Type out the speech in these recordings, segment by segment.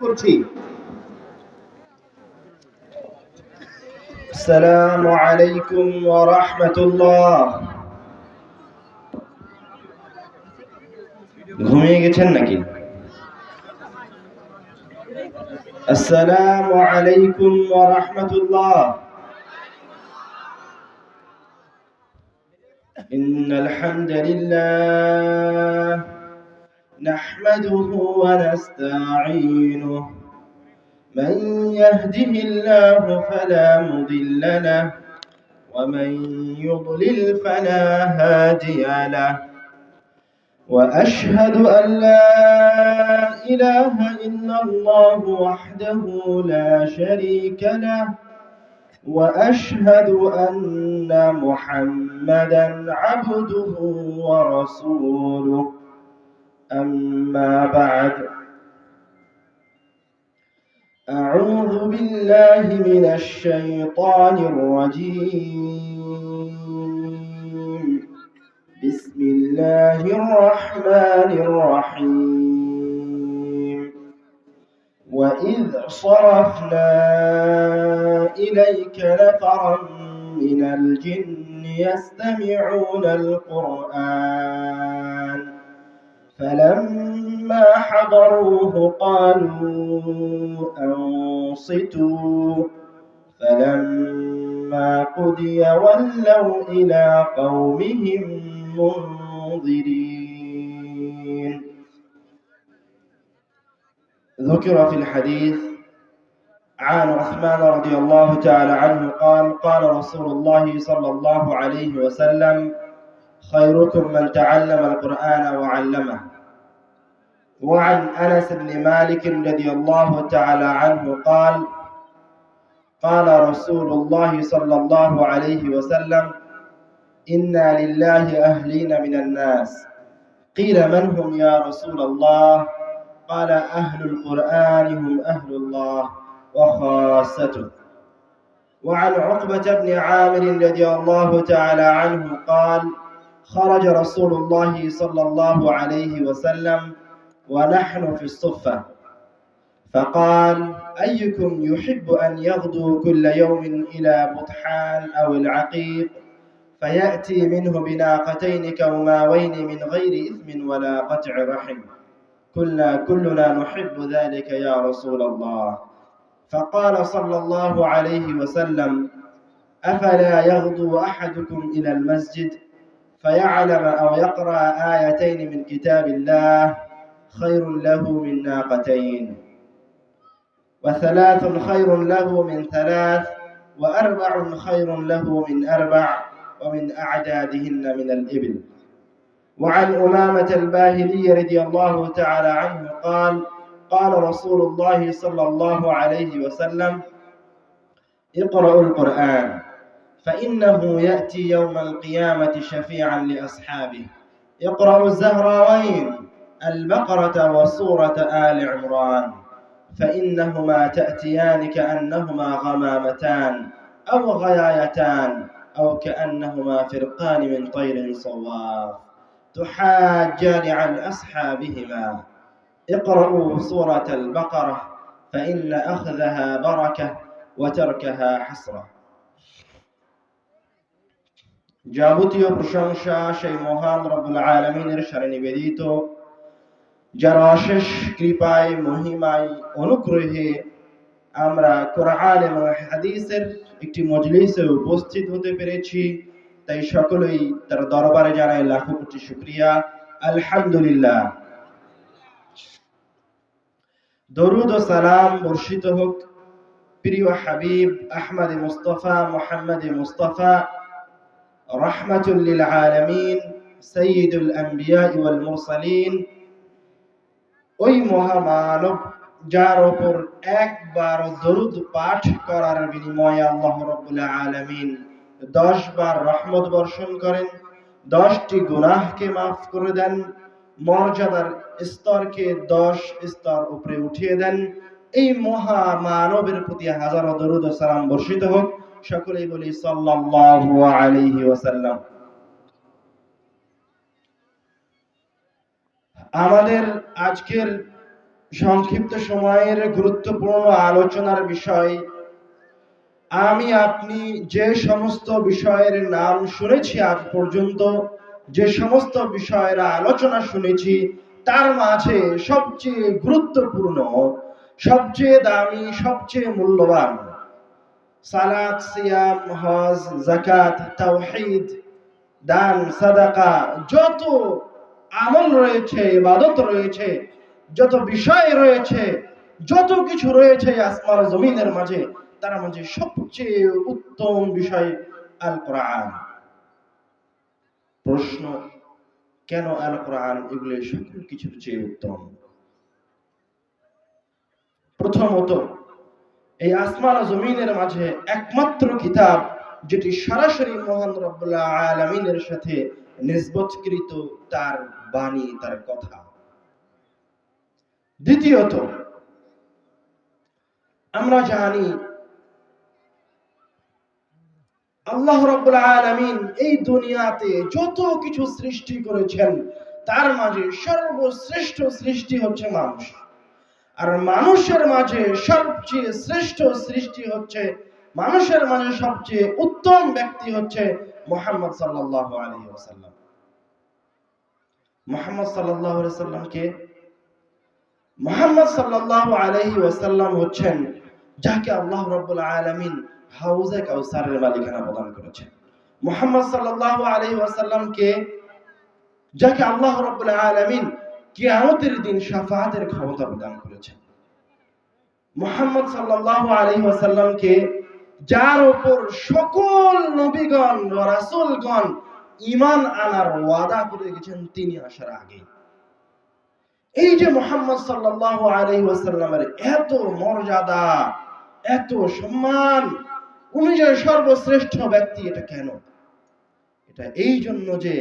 করছি। আসসালামু আলাইকুম ওয়া রাহমাতুল্লাহ। ঘুমিয়ে গেছেন নাকি? আসসালামু আলাইকুম ওয়া রাহমাতুল্লাহ। ইন্নাল হামদালিল্লাহ নাহমাদুহু ওয়া নাস্তাঈনুহু মান ইয়াহদিহিল্লাহু ফালা মুদিল্লা লাহু ওয়া মান ইউদ্লিল ফালা হাদিয়া লাহু وأشهد أن لا إله إلا الله وحده لا شريك له وأشهد أن محمدا عبده ورسوله أما بعد أعوذ بالله من الشيطان الرجيم بسم الله الرحمن الرحيم وإذ صرفنا إليك نفرا من الجن يستمعون القرآن فلما حضروه قالوا أنصتوا فلما قضي ولوا إلى قومهم منذرين. ذكر في الحديث عن عثمان رضي الله تعالى عنه قال قال رسول الله صلى الله عليه وسلم خيركم من تعلم القرآن وعلمه. وعن أنس بن مالك رضي الله تعالى عنه قال قال رسول الله صلى الله عليه وسلم إنا لله أهلين من الناس قيل من هم يا رسول الله قال أهل القرآن هم أهل الله وخاصته. وعن عقبة بن عامر رضي الله تعالى عنه قال خرج رسول الله صلى الله عليه وسلم ونحن في الصفة فقال أيكم يحب أن يغدو كل يوم إلى بطحان أو العقيق فيأتي منه بناقتين كوماوين من غير إثم ولا قطع رحم قلنا كلنا نحب ذلك يا رسول الله فقال صلى الله عليه وسلم أفلا يغدو أحدكم إلى المسجد فيعلم أو يقرأ آيتين من كتاب الله خير له من ناقتين وثلاث خير له من ثلاث وأربع خير له من أربع ومن أعدادهن من الإبل. وعن أمامة الباهلي رضي الله تعالى عنه قال قال رسول الله صلى الله عليه وسلم اقرأوا القرآن فإنه يأتي يوم القيامة شفيعا لأصحابه اقرأوا الزهراوين البقرة وسورة آل عمران فإنهما تأتيان كأنهما غمامتان أو غيايتان أو كأنهما فرقان من طير صواف تحاجان عن أصحابهما اقرأوا سورة البقرة فإن أخذها بركة وتركها حسرة. যাবতীয় প্রশংসা সেই মহান রব্বুল আলামিনের শরণে নিবেদিত যার অশেষ কৃপায় মহিমায় অনুগ্রহে আমরা কোরআন এবং হাদিসের একটি মজলিসে উপস্থিত হতে পেরেছি, তাই সকলেই তার দরবারে জানাই লাখো কোটি শুকরিয়া। আলহামদুলিল্লাহ। দরুদ ও সালাম বর্ষিত হোক প্রিয় হাবিব আহমদ মুস্তাফা মুহাম্মদ মুস্তাফা রাহমাতুল লিল আলামিন সাইয়্যিদুল আম্বিয়া ওয়াল মুরসালিন, ওই মহামানব যার উপর একবার দরুদ পাঠ করার বিনিময়ে আল্লাহ রাব্বুল আলামিন 10 বার রহমত বর্ষণ করেন, 10টি গুনাহকে মাফ করে দেন, মর্যাদার স্তরকে 10 স্তর উপরে উঠিয়ে দেন। এই মহামানবের প্রতি হাজারো দরুদ ও সালাম বর্ষিত হোক। সকলেই বলি সাল্লাল্লাহু আলাইহি ওয়াসাল্লাম। আমাদের আজকের সংক্ষিপ্ত সময়ের গুরুত্বপূর্ণ আলোচনার বিষয়, আমি আপনি যে সমস্ত বিষয়ের নাম শুনেছি আজ পর্যন্ত, যে সমস্ত বিষয়ের আলোচনা শুনেছি, তার মাঝে সবচেয়ে গুরুত্বপূর্ণ, সবচেয়ে দামি, সবচেয়ে মূল্যবান সালাত, সিয়াম, হজ, যাকাত, তাওহীদ, দান, সাদাকা, যত আমল রয়েছে, ইবাদত রয়েছে, যত বিষয় রয়েছে, যত কিছু রয়েছে আসমান জমিনের মাঝে, তার মাঝে সবচেয়ে উত্তম বিষয় আল কোরআন। প্রশ্ন, কেন আল কোরআন এগুলো সকল কিছুর চেয়ে উত্তম? প্রথমত, এই আসমান জমিনের মাঝে একমাত্র কিতাব যেটি সরাসরি মহান রব্বুল আলামিনের সাথে নিসবতকৃত, তার বাণী, তার কথা। দ্বিতীয়ত, আমরা জানি আল্লাহ রাব্বুল আলামিন এই দুনিয়াতে যত কিছু সৃষ্টি করেছেন, তার মাঝে সর্বশ্রেষ্ঠ সৃষ্টি হচ্ছে মানুষ। আর মানুষের মাঝে সবচেয়ে শ্রেষ্ঠ সৃষ্টি হচ্ছে, মানুষের মাঝে সবচেয়ে উত্তম ব্যক্তি হচ্ছে মুহাম্মদ সাল্লাল্লাহু আলাইহি ওয়াসাল্লাম। মুহাম্মদ সাল্লাল্লাহু আলাইহি ওয়াসাল্লাম কে? মুহাম্মদ সাল্লাল্লাহু আলাইহি ওয়াসাল্লাম হচ্ছেন যাকে আল্লাহ রাব্বুল আলামিন হাউজে কাউসারের মালিকানা প্রদান করেছেন। মুহাম্মদ সাল্লাল্লাহু আলাইহি ওয়াসাল্লাম কে? যাকে আল্লাহ রাব্বুল আলামিন কিয়ামতের দিন শাফাআতের ক্ষমতা প্রদান করেছেন। মুহাম্মদ সাল্লাল্লাহু আলাইহি ওয়াসাল্লাম কে? যার উপর সকল নবীগণ ও রাসূলগণ ঈমান আনার ওয়াদা করে গেছেন তিনি আসার আগে। এই যে মুহাম্মদ সাল্লাল্লাহু আলাইহি ওয়াসাল্লামের এত মর্যাদা, এত সম্মান, উনি যে সর্বশ্রেষ্ঠ ব্যক্তি, এটা কেন? এটা এই জন্য যে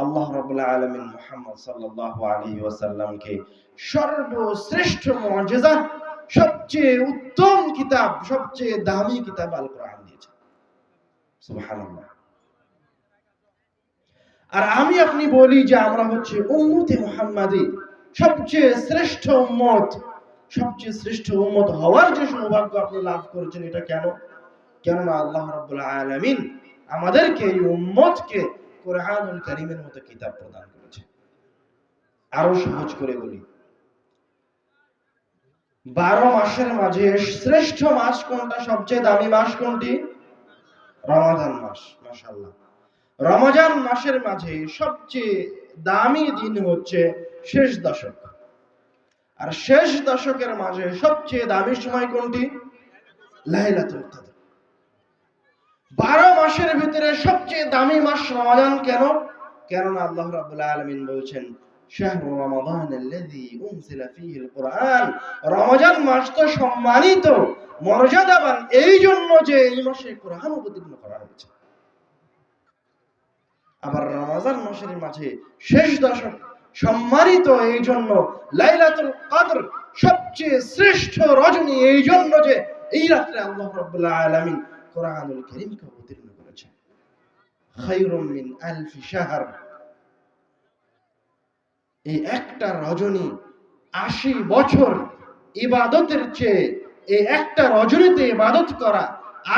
আল্লাহ রাব্বুল আলামিন মুহাম্মদ সাল্লাল্লাহু আলাইহি ওয়াসাল্লামকে সর্বশ্রেষ্ঠ মুজিজা, সবচেয়ে উত্তম কিতাব, সবচেয়ে দামি কিতাব আল কোরআন দিয়েছেন। সুবহানাল্লাহ। আর আমি আপনি বলি যে আমরা হচ্ছে উম্মতে মুহাম্মাদি, সবচেয়ে শ্রেষ্ঠ উম্মত। সবচেয়ে শ্রেষ্ঠ উম্মত হওয়ার যে সৌভাগ্য আপনি লাভ করেছেন, এটা কেন? কেননা আল্লাহ রাব্বুল আলামিন আমাদেরকে, এই উম্মতকে কোরআনুল কারীমের মতো কিতাব প্রদান করেছেন। আরো সহজ করে বলি, 12 মাসের মাঝে শ্রেষ্ঠ মাস কোনটা? সবচেয়ে দামি মাস কোনটি? রমাদান মাস। মাশাআল্লাহ। রমজান মাসের মাঝে সবচেয়ে দামি দিন হচ্ছে শেষ দশক। আর শেষ দশকের মাঝে সবচেয়ে দামি সময় কোনটি? লাইলাতুল কদর। 12 মাসের ভিতরে সবচেয়ে দামি মাস রমাদান। কেন? কেননা আল্লাহ রাব্বুল আলামিন বলছেন, শাহরু রমাদানাল্লাযী উনজিলা ফীহিল কুরআন। রমজান মাস তো সম্মানিত, মর্যাদাবান এই জন্য যে এই মাসে কোরআন অবতীর্ণ করা হয়েছে। আবার রমজান মাসের মাঝে শেষ দশক সম্মানিত এই জন্য, লাইলাতুল কদর সবচেয়ে শ্রেষ্ঠ রজনী এই জন্য যে এই রাতে আল্লাহ রাব্বুল আলামিন কোরআনুল কারীমকে অবতীর্ণ করেছেন। খায়রুম মিন আলফি শাহর। এই একটা রজনী 80 বছর ইবাদতের চেয়ে, এই একটা রজনীতে ইবাদত করা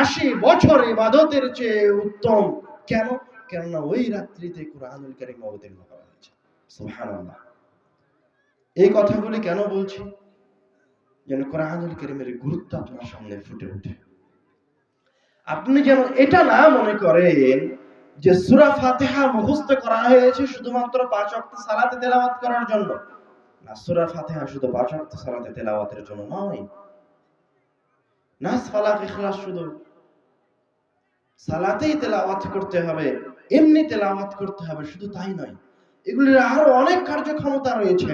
80 বছর ইবাদতের চেয়ে উত্তম। কেন? কেননা ওই রাত্রিতে কোরআনুল কারীম অবতীর্ণ করা হয়েছে। সুবহানাল্লাহ। এই কথাগুলি কেন বলছি? যেন কোরআনুল কারীমের গুরুত্ব আপনার সামনে ফুটে ওঠে। আপনি যেন এটা না মনে করেন যে সূরা ফাতিহা মুখস্থ করা হয়েছে শুধুমাত্র 5 ওয়াক্ত সালাতে তেলাওয়াত করার জন্য। না, সূরা ফাতিহা শুধু 5 ওয়াক্ত সালাতে তেলাওয়াতের জন্য নয়। নাস, ফালাক, ইখলাস শুধু সালাতেই তেলাওয়াত করতে হবে, এমনি তেলাওয়াত করতে হবে, শুধু তাই নয়, এগুলির আরো অনেক কার্যক্ষমতা রয়েছে।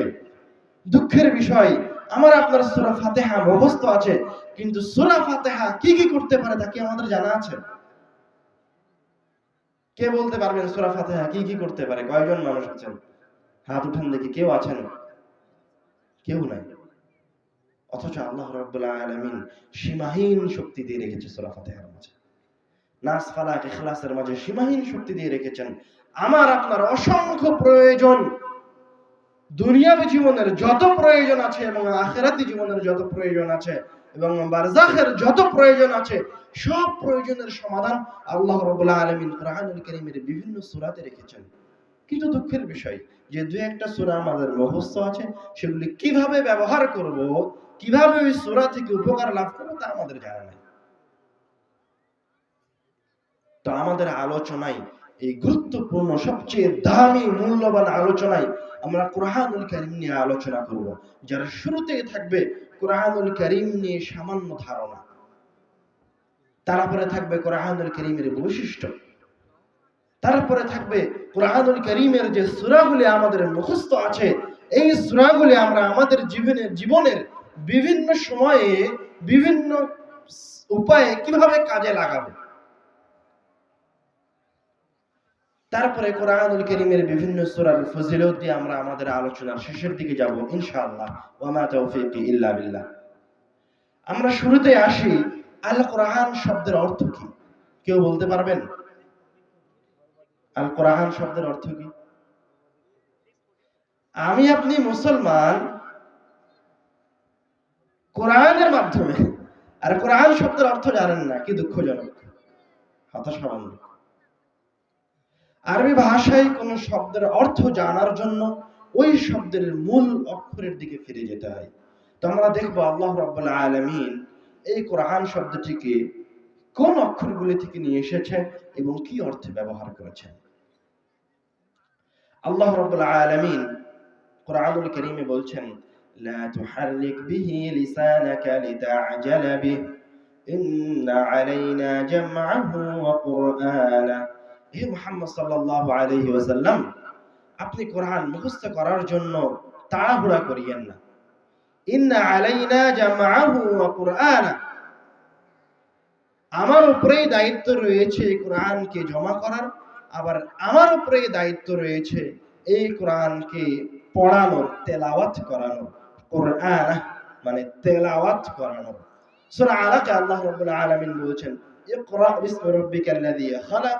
দুঃখের বিষয়, আমার আপনার সূরা ফাতিহা মুখস্থ আছে, কিন্তু সূরা ফাতিহা কি কি করতে পারে তা কি আমাদের জানা আছে? কে বলতে পারবেন সূরা ফাতিহা কি কি করতে পারে? কয়জন মানুষ আছেন? হাত উঠান দেখি। কেউ আছেন? কেউ নাই। অথচ আল্লাহ রাব্বুল আলামিন সীমাহীন শক্তি দিয়ে রেখেছে সূরা ফাতিহার মাঝে। নাস, ফালাক, ইখলাসের মাঝে সীমাহীন শক্তি দিয়ে রেখেছেন। আমার আপনার অসংখ্য প্রয়োজন দুনিয়াবী জীবনের যত প্রয়োজন আছে এবং আখিরাতি জীবনের যত প্রয়োজন আছে এবং বারজাখের যত প্রয়োজন আছে, সব প্রয়োজনের সমাধান আল্লাহ রাব্বুল আলামিন কোরআনুল কারীমের বিভিন্ন সূরাতে রেখেছেন। কিন্তু দুঃখের বিষয় যে দুই একটা সূরা আমাদের মুখস্থ আছে, সেগুলি কিভাবে ব্যবহার করব, কিভাবে ওই সূরা থেকে উপকার লাভ করব তা আমাদের জানা নাই। তো আমাদের আলোচনায় এই গুরুত্বপূর্ণ সবচেয়ে দামি মূল্যবান আলোচনায় আমরা কোরআনুল কারীম নিয়ে আলোচনা করব। যারা শুরুতে থাকবে কোরআনুল কারীম নিয়ে সামান্য ধারণা, তারপরে থাকবে কোরআনুল কারীমের বৈশিষ্ট্য, তারপরে থাকবে কোরআনুল কারীমের যে সূরাগুলি আমাদের মুখস্থ আছে, এই সূরাগুলি আমরা আমাদের জীবনের বিভিন্ন সময়ে বিভিন্ন উপায়ে কিভাবে কাজে লাগাবো। তারপরে কোরআনুল কারীমের বিভিন্ন সূরার ফজিলত দিয়ে আমরা আমাদের আলোচনার শেষের দিকে যাব ইনশাআল্লাহ। ওয়া মা তাওফীকি ইল্লা বিল্লাহ। আমরা শুরুতে আসি, আল কোরআন শব্দের অর্থ কি? কেউ বলতে পারবেন আল কোরআন শব্দের অর্থ কি? আমি আপনি মুসলমান কোরআনের মাধ্যমে, আর কোরআন শব্দের অর্থ জানেন না, কি দুঃখজনক, হতাশাজনক। আরবি ভাষায় কোন শব্দের অর্থ জানার জন্য ওই শব্দের মূল অক্ষরের দিকে ফিরে যেতে হয়। তো আমরা দেখবো আল্লাহ রাব্বুল আলামিন এই কোরআন শব্দটিকে কোন অক্ষরগুলি থেকে নিয়ে এসেছেন এবং কি অর্থে ব্যবহার করেছেন। আল্লাহ রাব্বুল আলামিন কোরআনুল কারীমে বলছেন, লা তুহাররিক বিহি লিসানাকা লিতা'জালা বিহি ইন্না আলাইনা জামআহু ওয়া কুরআনা। হে মুহাম্মদ সাল্লাল্লাহু আলাইহি ওয়াসাল্লাম, আপনি কোরআন মুখস্থ করার জন্য তাড়াহুড়া করিয়েন না। ইন্না আলাইনা জামআহু ওয়া কুরআনা, আমার উপরেই দায়িত্ব রয়েছে কোরআনকে জমা করার, আবার আমার উপরেই দায়িত্ব রয়েছে এই কোরআনকে পড়ানোর, তেলাওয়াত করানোর। কোরআন মানে তেলাওয়াত করানো। সূরা আলাকে আল্লাহ রাব্বুল আলামিন বলেছেন, ইকরা বিসমি রাব্বিকাল্লাযী খালাক,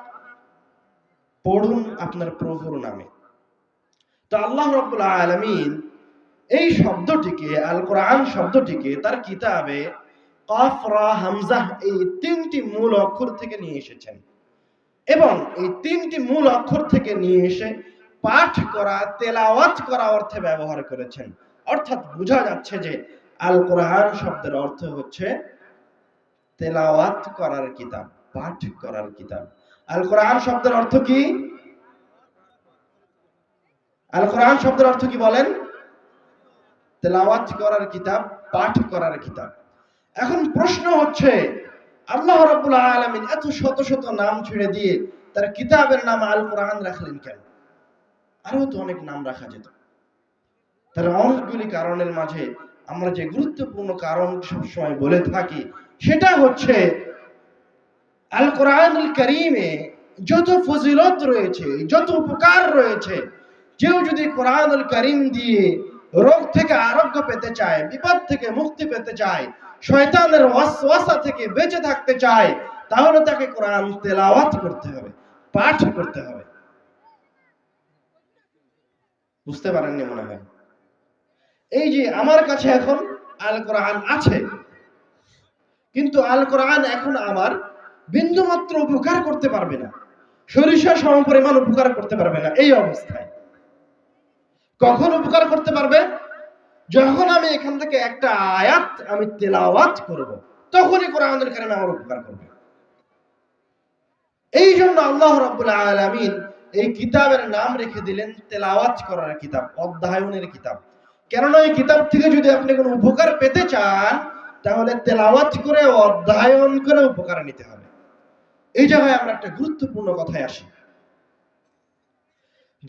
পড়ুন আপনার প্রভুর নামে। তো আল্লাহ রাব্বুল আলামিন এই শব্দটিকে, আল কোরআন শব্দটিকে তার কিতাবে কাফ রা হামজা এই তিনটি মূল অক্ষর থেকে নিয়ে এসেছেন এবং এই তিনটি মূল অক্ষর থেকে নিয়ে এসে পাঠ করা, তেলাওয়াত করা অর্থে ব্যবহার করেছেন। অর্থাৎ বোঝা যাচ্ছে যে আল কোরআন শব্দের অর্থ হচ্ছে তেলাওয়াত করার কিতাব, পাঠ করার কিতাব। আল কোরআন শব্দের অর্থ কি? আল কোরআন শব্দের অর্থ কি বলেন? তেলাওয়াত করার কিতাব, পাঠ করার কিতাব। এখন প্রশ্ন হচ্ছে, আল্লাহ রাব্বুল আলামিন এত শত শত নাম ছেড়ে দিয়ে তার কিতাবের নাম আল কোরআন রাখলেন কেন? আরো তো অনেক নাম রাখা যেত। তার অনেকগুলি কারণের মাঝে আমরা যে গুরুত্বপূর্ণ কারণ সবসময় বলে থাকি, সেটা হচ্ছে আল কোরআনুল কারীমে যত ফজিলত রয়েছে, যত উপকার রয়েছে, কেউ যদি কোরআনুল কারীম দিয়ে রোগ থেকে আরোগ্য পেতে চায়, বিপদ থেকে মুক্তি পেতে চায়, শয়তানের ওয়াসওয়াসা থেকে বেঁচে থাকতে চায়, তাহলে তাকে কোরআন তেলাওয়াত করতে হবে, পাঠ করতে হবে। বুঝতে পারেননি মনে হয়? এই যে আমার কাছে এখন আল কোরআন আছে, কিন্তু আল কোরআন এখন আমার বিন্দুমাত্র উপকার করতে পারবে না, সরিষা সমপরিমাণ উপকার করতে পারবে না। এই অবস্থায় কখন উপকার করতে পারবে? যখন আমি এখান থেকে একটা আয়াত আমি তেলাওয়াত করব, তখনই কোরআনুল কারীম আমার উপকার করবে। এই জন্য আল্লাহ রাব্বুল আলামিন এই কিতাবের নাম রেখে দিলেন তেলাওয়াত করার কিতাব, অধ্যয়নের কিতাব। কেননা এই কিতাব থেকে যদি আপনি কোনো উপকার পেতে চান, তাহলে তেলাওয়াত করে, অধ্যয়ন করে উপকার নিতে হবে। এই জায়গায় আমরা একটা গুরুত্বপূর্ণ কথায় আসি।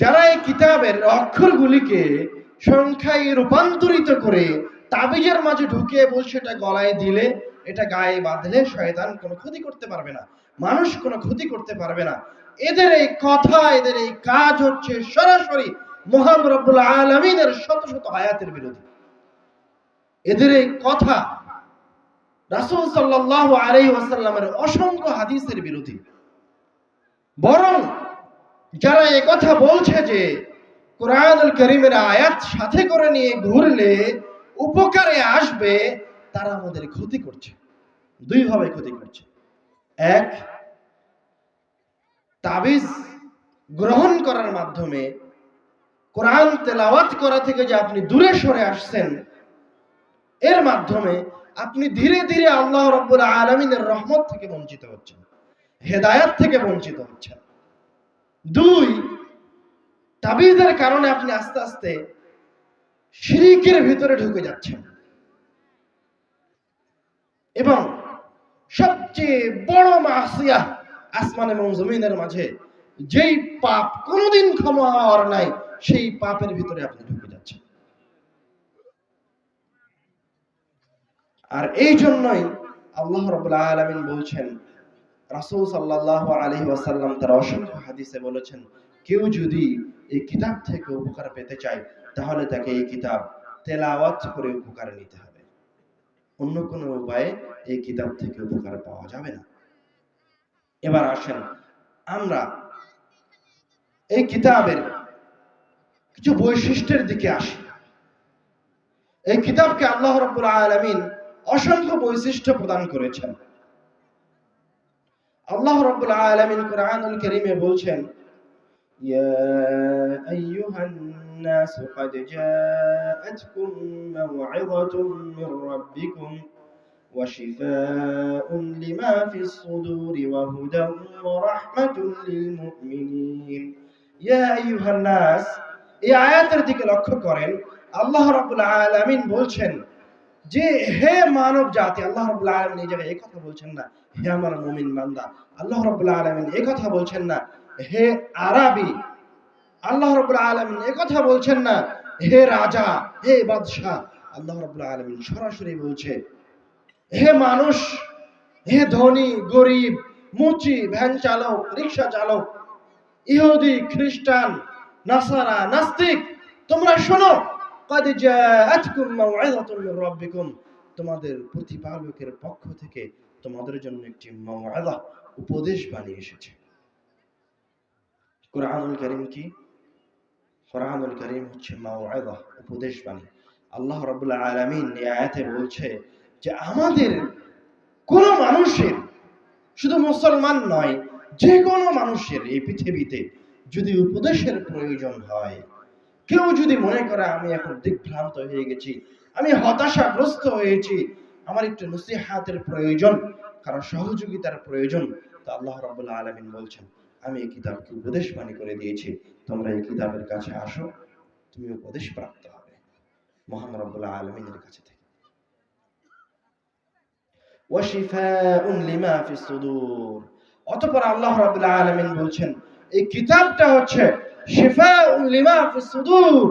যারা এই কিতাবের অক্ষরগুলিকে সংখ্যায় রূপান্তরিত করে তাবিজের মাঝে ঢুকিয়ে বলছে এটা গলায় দিলে, এটা গায়ে বাঁধলে শয়তান কোনো ক্ষতি করতে পারবে না, মানুষ কোনো ক্ষতি করতে পারবে না, এদের এই কথা, এদের এই কাজ হচ্ছে সরাসরি মহান রব্বুল আলামিনের শত শত আয়াতের বিরোধী। এদের এই কথা রাসূল সাল্লাল্লাহু আলাইহি ওয়াসাল্লামের অসংখ্য হাদিসের বিরোধী। বরং যারা এই কথা বলছে যে কোরআনুল কারীমের আয়াত সাথে করে নিয়ে ঘুরলে উপকারে আসবে, তারা আমাদের ক্ষতি করছে। দুই ভাবে ক্ষতি করছে। এক, তাবিজ গ্রহণ করার মাধ্যমে কোরআন তেলাওয়াত করা থেকে যে আপনি দূরে সরে আসছেন, এর মাধ্যমে আপনি ধীরে ধীরে আল্লাহ রাব্বুল আলামিনের রহমত থেকে বঞ্চিত হচ্ছেন, হেদায়েত থেকে বঞ্চিত হচ্ছেন। দুই, তাবিজের কারণে আপনি আস্তে আস্তে শিরকের ভিতরে ঢুকে যাচ্ছেন। এবং সবচেয়ে বড় মাসিয়া আসমান এবং জমিনের মাঝে যেই পাপ কোনোদিন ক্ষমা হওয়ার নাই, সেই পাপের ভিতরে আপনি ঢুকে যাচ্ছেন। আর এই জন্যই আল্লাহ রাব্বুল আলামিন বলছেন, রাসূল সাল্লাল্লাহু আলাইহি ওয়াসাল্লাম তার অসংখ্য হাদিসে বলেছেন, কেউ যদি এই কিতাব থেকে উপকার পেতে চায় তাহলে তাকে এই কিতাব তেলাওয়াত করে উপকার নিতে হবে। অন্য কোনো উপায়ে এই কিতাব থেকে উপকার পাওয়া যাবে না। এবার আসেন আমরা এই কিতাবের কিছু বৈশিষ্ট্যের দিকে আসি। এই কিতাবকে আল্লাহ রাব্বুল আলামিন অসংখ্য বৈশিষ্ট্য প্রদান করেছেন। আল্লাহ রাব্বুল আলামিন কোরআনুল কারীমে বলছেন, ইয়া আইয়ুহান নাস ক্বাদ জাআতকুম মাও'ইযাতুম মির রাব্বিকুম ওয়া শিফাa'উন লিমা ফিস সুদুরি ওয়া হুদান ওয়া রাহমাতুল লিল মুমিনিন। ইয়া আইয়ুহান নাস, এই আয়াতের দিকে লক্ষ্য করেন। আল্লাহ রাব্বুল আলামিন বলছেন যে হে মানব জাতি, আল্লাহ রাব্বুল আলামিন এই জায়গায় এই কথা বলছেন না হে আমার মুমিন বান্দা, আল্লাহ রাব্বুল আলামিন এই কথা বলছেন না হে আরবি, আল্লাহ রাব্বুল আলামিন এই কথা বলছেন না হে রাজা, হে বাদশা। আল্লাহ রাব্বুল আলামিন সরাসরি বলছে হে মানুষ, হে ধনী গরিব, মুচি ভ্যান চালক, রিকশা চালক, ইহুদি খ্রিস্টান, নাসারা নাস্তিক, তোমরা শোনো, ক্বাদ জাআতকুম মাও'ইযাতুম মির রাব্বিকুম, তোমাদের প্রতিপালকের পক্ষ থেকে তোমাদের জন্য একটি মাও'ইযা, উপদেশ বাণী এসেছে। কোরআনুল কারীম কি? কোরআনুল কারীম হচ্ছে মাও'ইযা, উপদেশ বাণী। আল্লাহ রাব্বুল আলামিন এই আয়াতে বলছে যে আমাদের কোন মানুষের, শুধু মুসলমান নয়, যে কোনো মানুষের এই পৃথিবীতে যদি উপদেশের প্রয়োজন হয়, কেউ যদি মনে করে আমি এখন দিকভ্রান্ত হয়ে গেছি, আমি হতাশাগ্রস্ত হয়েছি, আমার একটু নসিহাতের প্রয়োজন, কারো সহযোগিতার প্রয়োজন, তো আল্লাহ রাব্বুল আলামিন বলছেন আমি এই কিতাবকে উপদেশ বাণী করে দিয়েছি, তোমরা এই কিতাবের কাছে আসো, তুমি উপদেশ প্রাপ্ত হবে মহান রাব্বুল আলামিনের কাছে থেকে। ওয়া শিফাa'উন লিমা ফিস সুদূর, অতঃপর আল্লাহ রাব্বুল আলামিন বলছেন এই কিতাবটা হচ্ছে শিফাa'উন লিমা ফিস সুদূর।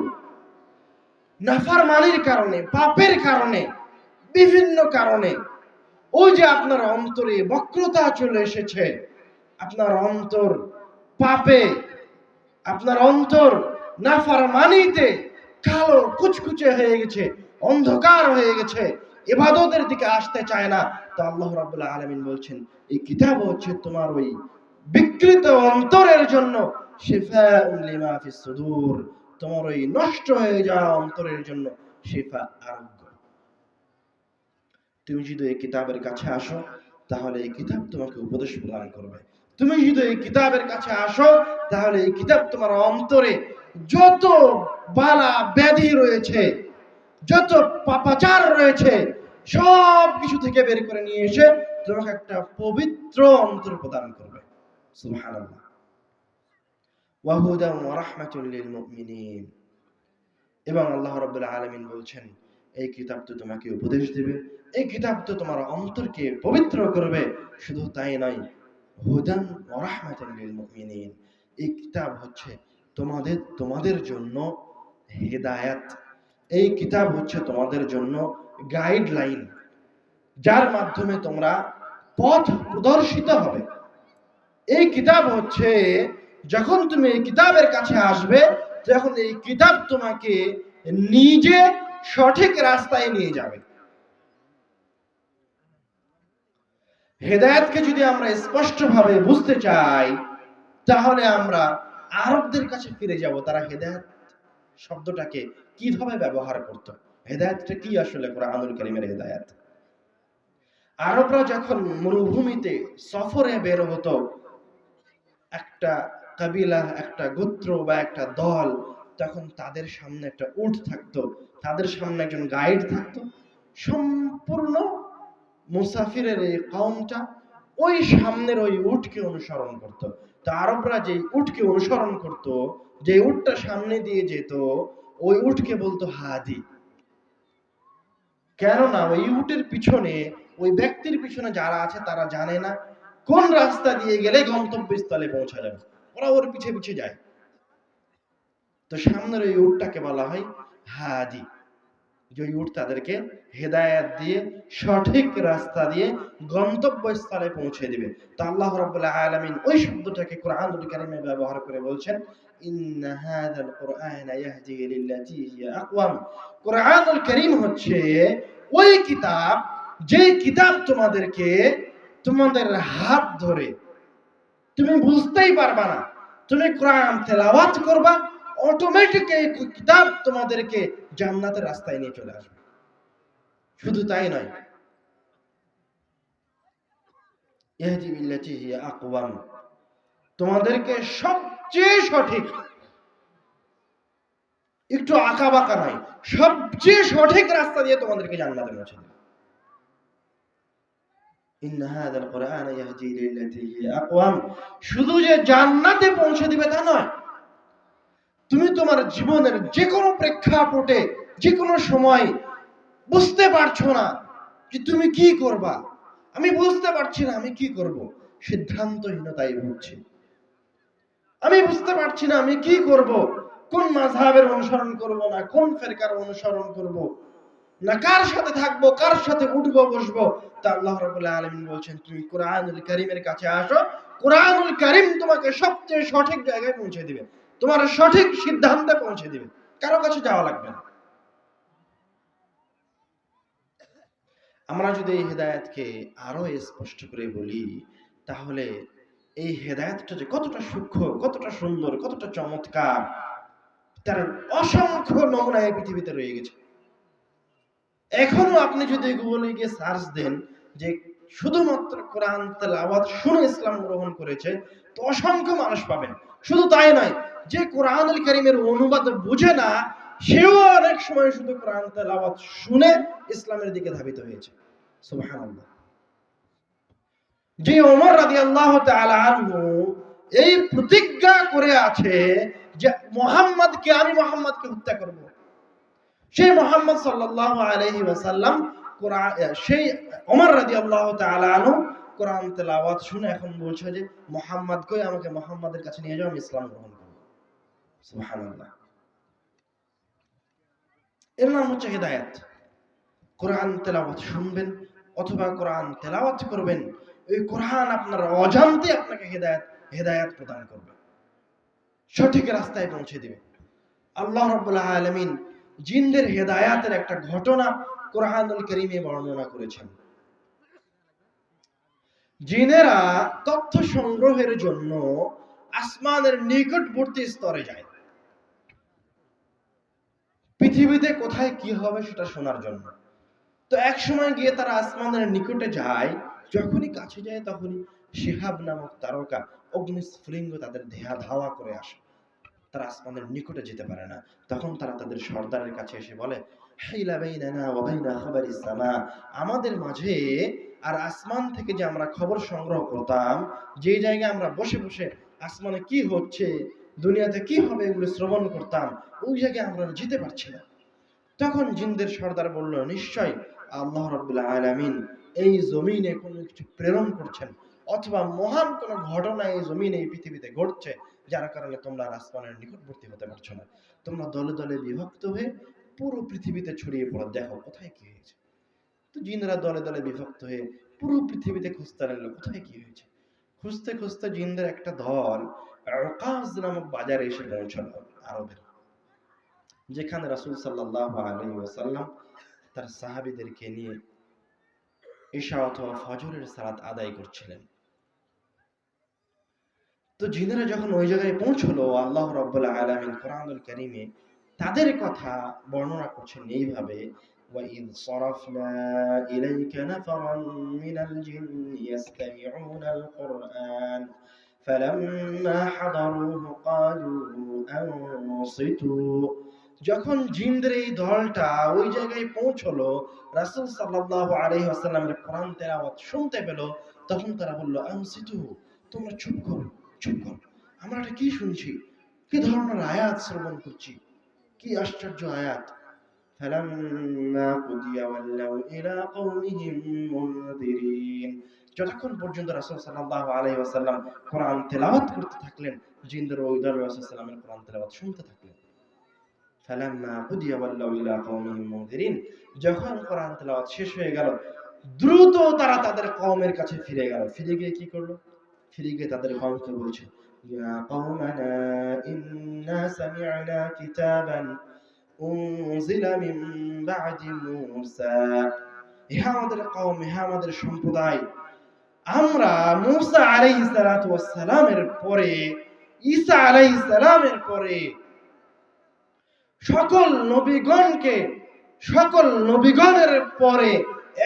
নাফরমানির কারণে, পাপের কারণে, বিভিন্ন কারণে ওই যে আপনার অন্তরে বক্রতা চলে এসেছে, আপনার অন্তর পাপে, আপনার অন্তর নাফরমানিতে কালো কুচকুচে হয়ে গেছে, অন্ধকার হয়ে গেছে, ইবাদতের দিকে আসতে চায় না, তো আল্লাহ রাব্বুল আলামিন বলছেন এই কিতাব হচ্ছে তোমার ওই বিকৃত অন্তরের জন্য শিফাa'উন লিমা ফিস সুদূর, তোমার ওই নষ্ট হয়ে যাওয়া অন্তরের জন্য শিফা, আরোগ্য। তুমি যদি এই কিতাবের কাছে আসো তাহলে এই কিতাব তোমাকে উপদেশ প্রদান করবে। তুমি যদি এই কিতাবের কাছে আসো তাহলে এই কিতাব তোমার অন্তরে যত বালা ব্যাধি রয়েছে, যত পাপাচার রয়েছে, সব কিছু থেকে বের করে নিয়ে এসে তোমাকে একটা পবিত্র অন্তর প্রদান করবে। সুবহানাল্লাহ। ওয়া হুদান ওয়া রাহমাতুল লিল মুমিনিন। এবং আল্লাহ রাব্বুল আলামিন বলছেন এই কিতাব তো তোমাকে উপদেশ দিবে, এই কিতাব তো তোমার অন্তরকে পবিত্র করবে, শুধু তাই নয়, হুদান ওয়া রাহমাতুল লিল মুমিনিন, এই কিতাব হচ্ছে তোমাদের জন্য হেদায়েত, এই কিতাব হচ্ছে তোমাদের জন্য গাইডলাইন, যার মাধ্যমে তোমরা পথ প্রদর্শিত হবে। এই কিতাব হচ্ছে যখন তুমি এই কিতাবের কাছে আসবে তখন এই কিতাব তোমাকে নিজে সঠিক রাস্তায় নিয়ে যাবে। হেদায়েতকে যদি আমরা স্পষ্টভাবে বুঝতে চাই তাহলে আমরা আরবদের কাছে ফিরে যাব। তারা হেদায়েত শব্দটাকে কিভাবে ব্যবহার করত। হেদায়েতটা কি আসলে কোরআনুল কারীমের হেদায়েত? আরবরা যখন মরুভূমিতে সফরে বের হতো, একটা কাবিলা, একটা গোত্র বা একটা দল, তখন তাদের সামনে একটা উট থাকতো, তাদের সামনে একজন গাইড থাকতো। সম্পূর্ণ মুসাফিরের এই কওমটা ওই সামনের ওই উটকে অনুসরণ করত। তো আরবরা যে উটকে অনুসরণ করত, যে উটটা সামনে দিয়ে যেত, ওই উটকে বলতো হাদি। কেননা ওই উটের পিছনে, ওই ব্যক্তির পিছনে যারা আছে তারা জানে না কোন রাস্তা দিয়ে গেলে গন্তব্যস্থলে পৌঁছা যাবে, ওরা ওর পিছে পিছে যায়। তো সামনের ওই উটটাকে বলা হয় হাদি, যে উট তাদেরকে হেদায়েত দিয়ে সঠিক রাস্তা দিয়ে গন্তব্যস্থলে পৌঁছে দিবে। তো আল্লাহ রাব্বুল আলামিন ওই শব্দটাকে কোরআনুল কারীমে ব্যবহার করে বলছেন, ইন্না হাযাল কুরআনা ইয়াহদি লিল্লাতী হিয়া আকওয়াম। কোরআনুল কারীম হচ্ছে ওই কিতাব, যে কিতাব তোমাদেরকে তোমাদের হাত ধরে, তুমি বুঝতেই পারবা না, তুমি কোরআন তেলাওয়াত করবা, অটোমেটিক এই কিতাব তোমাদেরকে জান্নাতের রাস্তায় নিয়ে চলে আসবে। শুধু তাই নয়, ইহদি বিল্লাতি হিয়া আকওয়াম, তোমাদেরকে সবচেয়ে সঠিক, একটু আঁকা বাঁকা নয়, সবচেয়ে সঠিক রাস্তা দিয়ে তোমাদেরকে জান্নাতে পৌঁছে দেবে। ইন্না হাযাল কুরআনা ইয়াহদি লিল্লাতী হিয়া আকওয়াম, শুধু যে জান্নাতে পৌঁছে দিবে তা নয়, তুমি তোমার জীবনের যে কোনো প্রেক্ষাপটে, যে কোনো সময় বুঝতে পারছো না যে তুমি কি করবা, আমি বুঝতে পারছি না আমি কি করব, সিদ্ধান্তহীনতায় ভুগছি, আমি বুঝতে পারছি না আমি কি করব, কোন মাযহাবের অনুসরণ করব না কোন ফিরকার অনুসরণ করব, না কার সাথে থাকবো, কার সাথে উঠবো বসবো। তা আল্লাহ রাব্বুল আলামিন বলছেন, তুমি কোরআনুল কারীমের কাছে আসো, কোরআনুল কারীম তোমাকে সবচেয়ে সঠিক জায়গায় পৌঁছে দিবে, তোমার সঠিক সিদ্ধান্তে পৌঁছে দিবে, কারো কাছে যাওয়া লাগবে না। আমরা যদি এই হেদায়েতকে আরো স্পষ্ট করে বলি, তাহলে এই হেদায়েতটা যে কতটা সূক্ষ্ম, কতটা সুন্দর, কতটা চমৎকার, তার অসংখ্য নমুনা এই পৃথিবীতে রয়ে গেছে। এখনো আপনি যদি গুগলে গিয়ে সার্চ দেন যে শুধুমাত্র কোরআন তেলাওয়াত শুনে ইসলাম গ্রহণ করেছে, তো অসংখ্য মানুষ পাবেন। শুধু তাই নয়, যে কোরআনুল কারীমের অনুবাদ বুঝে না, সেও অনেক সময় শুধু কোরআন তেলাওয়াত শুনে ইসলামের দিকে ধাবিত হয়েছে। সুবহানাল্লাহ। যে ওমর রাদিয়াল্লাহু তাআলা আনহু এই প্রতিজ্ঞা করে আছে যে আমি মুহাম্মদকে হত্যা করব, সেই মুহাম্মদ সাল্লাল্লাহু আলাইহি ওয়াসাল্লাম কোরআন, সেই ওমর রাদিয়াল্লাহু তাআলা আনহু কোরআন তেলাওয়াত শুনে এখন বলছে যে মুহাম্মদ কই, আমাকে মুহাম্মাদের কাছে নিয়ে যাও, আমি ইসলাম গ্রহণ করব। সুবহানাল্লাহ। এর নাম হচ্ছে হেদায়েত। কোরআন তেলাওয়াত শুনবেন অথবা কোরআন তেলাওয়াত করবেন, এই কোরআন আপনার অজান্তে আপনাকে হেদায়েত প্রদান করবে, সঠিক রাস্তায় পৌঁছে দিবে। আল্লাহ রাব্বুল আলামিন জিনদের হেদায়াতের একটা ঘটনা কোরআনুল কারীমে বর্ণনা করেছেন। জিনেরা তথ্য সংগ্রহের জন্য আসমানের নিকটবর্তী স্তরে যায়, পৃথিবীতে কোথায় কি হবে সেটা শোনার জন্য। তো এক সময় গিয়ে তারা আসমানের নিকটে যায়, যখনই কাছে যায় তখনই শিহাব নামক তারকা অগ্নিস্ফুলিঙ্গ তাদের দেহা ধাওয়া করে আসে, তারা আসমানের নিকটে যেতে পারে না। তখন তারা তাদের সর্দারের কাছে এসে বলে, হাইলা বাইনানা ওয়া বাইনা খাবারিস সামা, আমাদের মাঝে আর আসমান থেকে যে আমরা খবর সংগ্রহ করতাম, যে জায়গায় আমরা বসে বসে আসমানে কি হচ্ছে, দুনিয়াতে কি হবে এগুলো শ্রবণ করতাম, ওই জায়গায় আমরা যেতে পারছি না। তখন জিনদের সর্দার বলল, নিশ্চয় আল্লাহ রাব্বুল আলামিন এই জমিনে কোনো কিছু প্রেরণ করছেন, অথবা মহান কোনো ঘটনা এই জমিনে, এই পৃথিবীতে ঘটছে, যার কারণে তোমরা আসমানের নিকটবর্তী হতে পারছো না। তোমরা দলে দলে বিভক্ত হয়ে পুরো পৃথিবীতে ছড়িয়ে পড়ো, দেখো কোথায় কি হয়েছে। তো জিনরা দলে দলে বিভক্ত হয়ে পুরো পৃথিবীতে খুঁজতে লাগলো কোথায় কি হয়েছে। খুঁজতে খুঁজতে জিনদের একটা দল উকাজ নামক বাজারে এসে পৌঁছালো, আরবের, যেখানে রাসূল সাল্লাল্লাহু আলাইহি ওয়াসাল্লাম তার সাহাবীদেরকে নিয়ে ঈশা অথবা ফজরের সালাত আদায় করছিলেন। তো জিনেরা যখন ওই জায়গায় পৌঁছলো, আল্লাহ রাব্বুল আলামিন কোরআনুল কারীমে তাদের কথা বর্ণনা করছেন এইভাবে, وَإِذْ صَرَفْنَا إِلَيْكَ نَفَرًا مِنَ الْجِنِّ يَسْتَمِعُونَ الْقُرْآنَ فَلَمَّا حَضَرُوهُ قَالُوا أَنصِتُوا। যখন জিনদের এই দলটা ওই জায়গায় পৌঁছলো, রাসূল সাল্লাল্লাহু আলাইহি ওয়াসাল্লামের কোরআন তেলাওয়াত শুনতে পেল, তখন তারা বলল আনসিতু, তোমরা চুপ করো, চুপ করো, আমরা এটা কি শুনছি, কি ধরনের আয়াত শ্রবণ করছি, কি আশ্চর্য আয়াত। فَلَمَّا قُضِيَ وَلَّوْا إِلَى قَوْمِهِمْ مُنذِرِينَ। যতক্ষণ পর্যন্ত রাসূল সাল্লাল্লাহু আলাইহি ওয়াসাল্লাম কোরআন তেলাওয়াত করতে থাকলেন, জিনদের ওই দল রাসূল সাল্লাল্লাহু আলাইহি ওয়াসাল্লামের কোরআন তেলাওয়াত শুনতে থাকলেন। فَلَمَّا قُضِيَ وَلَّوْا إِلَى قَوْمِهِمْ مُنذِرِينَ। যখন কোরআন তেলাওয়াত শেষ হয়ে গেল, দ্রুত তারা তাদের কওমের কাছে ফিরে গেল। ফিরে গিয়ে কি করলো? ফিরে গিয়ে তাদের কওমকে বলছে, ইয়া কওমানা ইন্না সামি'না কিতাবান উনজিলা মিন বা'দি মূসা। হে আমাদের কওম, হে আমাদের সম্প্রদায়, আমরা মূসা আলাইহিস সালাতু ওয়াস সালামের পরে, ঈসা আলাইহিস সালামের পরে সকল নবীগণের পরে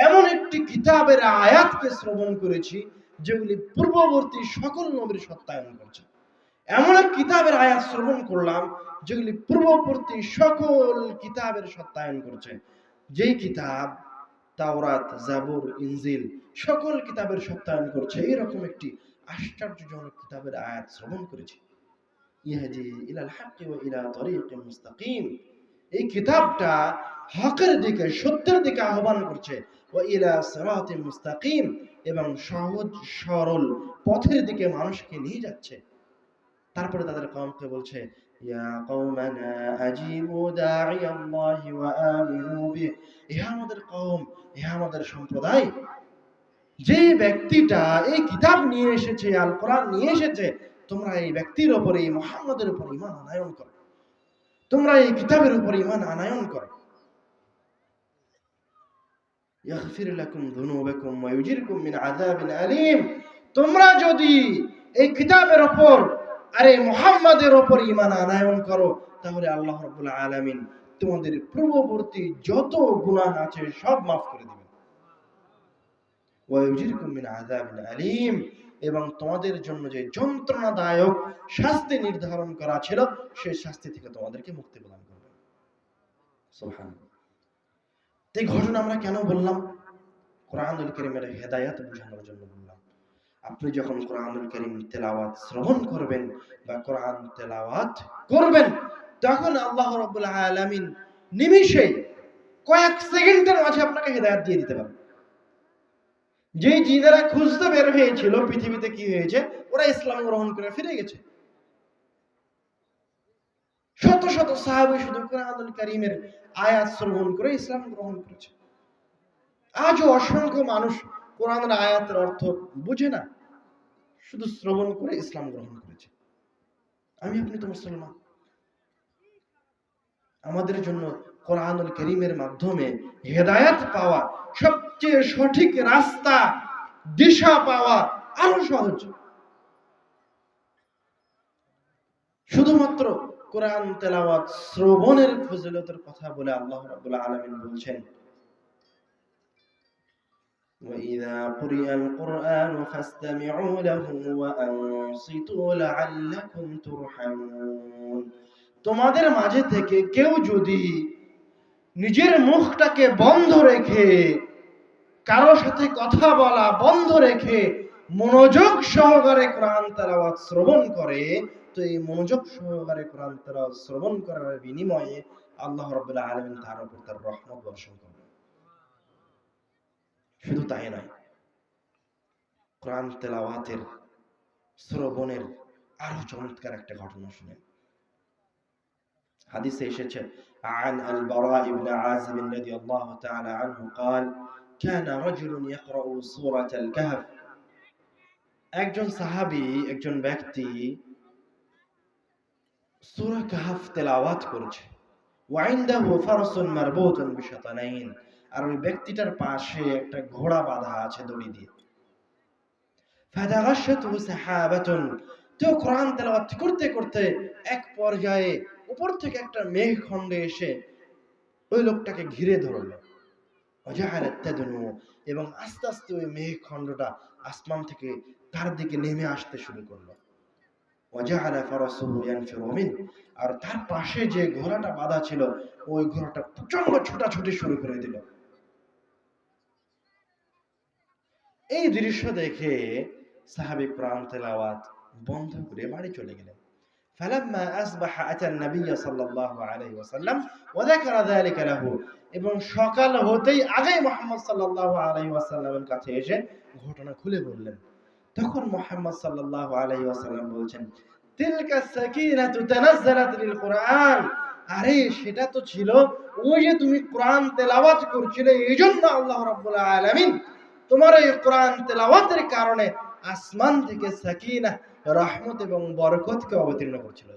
এমন একটি কিতাবের আয়াতকে শ্রবণ করেছি যেগুলি পূর্ববর্তী সকল নবীর সত্যায়ন করছে। এমন এক কিতাবের আয়াত শ্রবণ করলাম যেগুলি পূর্ববর্তী সকল কিতাবের সত্যায়ন করছে। যেই কিতাব তাওরাত, জাবুর, ইনজিল সকল কিতাবের সত্যায়ন করছে, এরকম একটি আশ্চর্যজনক কিতাবের আয়াত শ্রবণ করেছি। ইয়াহদি ইলাল হাক্কি ওয়া ইলা তরিকিন মুস্তাকিম। এই কিতাবটা হকের দিকে, সত্যের দিকে আহ্বান করছে, ওয়া ইলা সিরাতিন মুস্তাকিম, এবং সহজ সরল পথের দিকে মানুষকে নিয়ে যাচ্ছে। তারপরে তাদের কওমকে বলছে, ইয়া কওমানা আজিবু দাঈয়াল্লাহি ওয়া আমিনু বিহি। হে আমাদের কওম, হে আমাদের সম্প্রদায়, যে ব্যক্তিটা এই কিতাব নিয়ে এসেছে, আল কোরআন নিয়ে এসেছে, তোমরা এই ব্যক্তির উপরে, এই মুহাম্মদের উপর ঈমান আনয়ন করো, তোমরা এই কিতাবের উপর ঈমান আনয়ন করো। ইয়াগফির লাকুম যুনুবাকুম ওয়া ইউজিরকুম মিন আযাবিন আলীম। তোমরা যদি এই কিতাবের উপর আর এই মুহাম্মাদের উপর ঈমান আনয়ন করো, তাহলে আল্লাহ রাব্বুল আলামিন তোমাদের পূর্ববর্তী যত গুনাহ আছে সব মাফ করে দিবেন। ওয়া ইউজিরকুম মিন আযাবিন আলীম, এবং তোমাদের জন্য যে যন্ত্রণাদায়ক শাস্তি নির্ধারণ করা ছিল, সেই শাস্তি থেকে তোমাদেরকে মুক্তি প্রদান করবেন। সুবহানাল্লাহ। এই ঘটনা আমরা কেন বললাম? কোরআনুল কারীমের হেদায়েত বোঝানোর জন্য বললাম। আপনি যখন কোরআনুল কারীম তেলাওয়াত শ্রবণ করবেন বা কোরআন তেলাওয়াত করবেন, তখন আল্লাহ রাব্বুল আলামিন নিমিষেই, কয়েক সেকেন্ডের মাঝে আপনাকে হেদায়েত দিয়ে দিতে পারেন। যেই জিনেরা খুঁজতে বের হয়েছিল পৃথিবীতে কি হয়েছে, ওরা ইসলাম গ্রহণ করে ফিরে গেছে। শত শত সাহাবী শুধু কোরআনুল কারীমের আয়াত শ্রবণ করে ইসলাম গ্রহণ করেছে। আজও অসংখ্য মানুষ কোরআনের আয়াতের অর্থ বুঝে না, শুধু শ্রবণ করে ইসলাম গ্রহণ করেছে। আমি আপনি তো মুসলমান। আমাদের জন্য কোরআনুল কারীমের মাধ্যমে হেদায়েত পাওয়া, সবচেয়ে সঠিক রাস্তা, দিশা পাওয়া আরো সহজ। শুধুমাত্র কোরআন তেলাওয়াত শ্রবণের ফজিলতের কথা বলে আল্লাহ রাব্বুল আলামিন বলছেন, وَإِذَا قُرِئَ الْقُرْآنُ فَاسْتَمِعُوا لَهُ وَأَنصِتُوا لَعَلَّكُمْ تُرْحَمُونَ। তোমাদের মাঝে থেকে কেউ যদি নিজের মুখটাকে বন্ধ রেখে, কারো সাথে কথা বলা বন্ধ রেখে মনোযোগ সহকারে কোরআন তেলাওয়াত শ্রবণ করে, তো এই মনোযোগ সহকারে কোরআন তেলাওয়াত শ্রবণ করার বিনিময়ে আল্লাহ রাব্বুল আলামিন তার উপর তার রহমত বর্ষণ করবেন। শুধু তাই নয়, কোরআন তেলাওয়াতের শ্রবণের আরো চমৎকার একটা ঘটনা শুনেন। হাদিসে এসেছে, عن البراء بن عازب رضي الله تعالى عنه قال كان رجل يقرأ سورة الكهف। একজন সাহাবী, একজন ব্যক্তি সূরা কাহফ তেলাওয়াত করছে। وعنده فرس مربوط بشطنين। আর ওই ব্যক্তিটার পাশে একটা ঘোড়া বাঁধা আছে দড়ি দিয়ে। فَتَغَشَّتْهُ سَحَابَةٌ। তো কোরআন তেলাওয়াত করতে করতে এক পর্যায়ে উপর থেকে একটা মেঘখণ্ড এসে ওই লোকটাকে ঘিরে ধরল। এবং আস্তে আস্তে ওই মেঘখণ্ডটা আসমান থেকে তার দিকে নেমে আসতে শুরু করলো। আর তার পাশে যে ঘোড়াটা বাঁধা ছিল ওই ঘোড়াটা প্রচন্ড ছোটাছুটি শুরু করে দিল। এই দৃশ্য দেখে সাহাবী কোরআন তেলাওয়াত বন্ধ করে বাড়ি চলে গেলেন। فلما أصبح أتى النبي صلى الله عليه وسلم وذكر ذلك له, এবং সকাল হতেই আগেই মুহাম্মদ সাল্লাল্লাহু আলাইহি ওয়াসাল্লামের কাছে এসে ঘটনা খুলে বললেন। তখন মুহাম্মদ সাল্লাল্লাহু আলাইহি ওয়াসাল্লাম বলছেন, তিলকা সাকিনাতু তানাজ্জালাত লিল কুরআন, আরে সেটা তো ছিল ওই যে তুমি কোরআন তেলাওয়াত করছিলে, এইজন্য আল্লাহ রাব্বুল আলামিন তোমার এই কোরআন তেলাওয়াতের কারণে আসমান থেকে সাকিনা, রহমত এবং বরকতকে অবতীর্ণ করছিল।